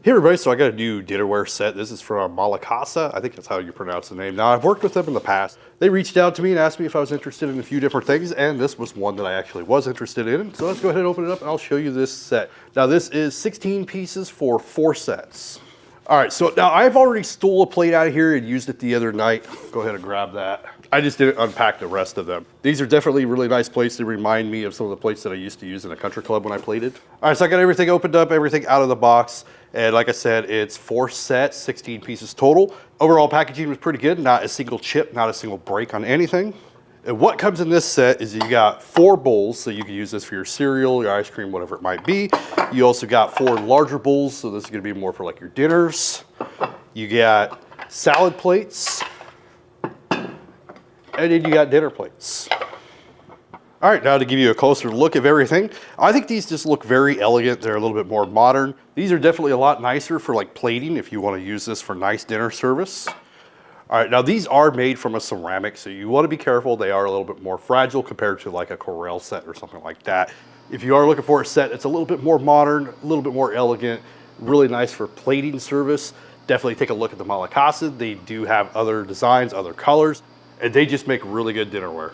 Hey everybody, so I got a new dinnerware set. This is from MALACASA. I think that's how you pronounce the name. Now, I've worked with them in the past. They reached out to me and asked me if I was interested in a few different things, and this was one that I actually was interested in. So let's go ahead and open it up and I'll show you this set. Now, this is 16 pieces for 4 sets. All right, so now I've already stole a plate out of here and used it the other night. Go ahead and grab that. I just didn't unpack the rest of them. These are definitely really nice plates. They remind me of some of the plates that I used to use in a country club when I plated. All right, so I got everything opened up, everything out of the box. And like I said, it's 4 sets, 16 pieces total. Overall packaging was pretty good. Not a single chip, not a single break on anything. And what comes in this set is you got 4 bowls, so you can use this for your cereal, your ice cream, whatever it might be. You also got 4 larger bowls, so this is gonna be more for like your dinners. You got salad plates, and then you got dinner plates. All right, now to give you a closer look of everything, I think these just look very elegant. They're a little bit more modern. These are definitely a lot nicer for like plating if you want to use this for nice dinner service. All right, now these are made from a ceramic, so you want to be careful. They are a little bit more fragile compared to like a Corelle set or something like that. If you are looking for a set that's a little bit more modern, a little bit more elegant, really nice for plating service, definitely take a look at the MALACASA. They do have other designs, other colors, and they just make really good dinnerware.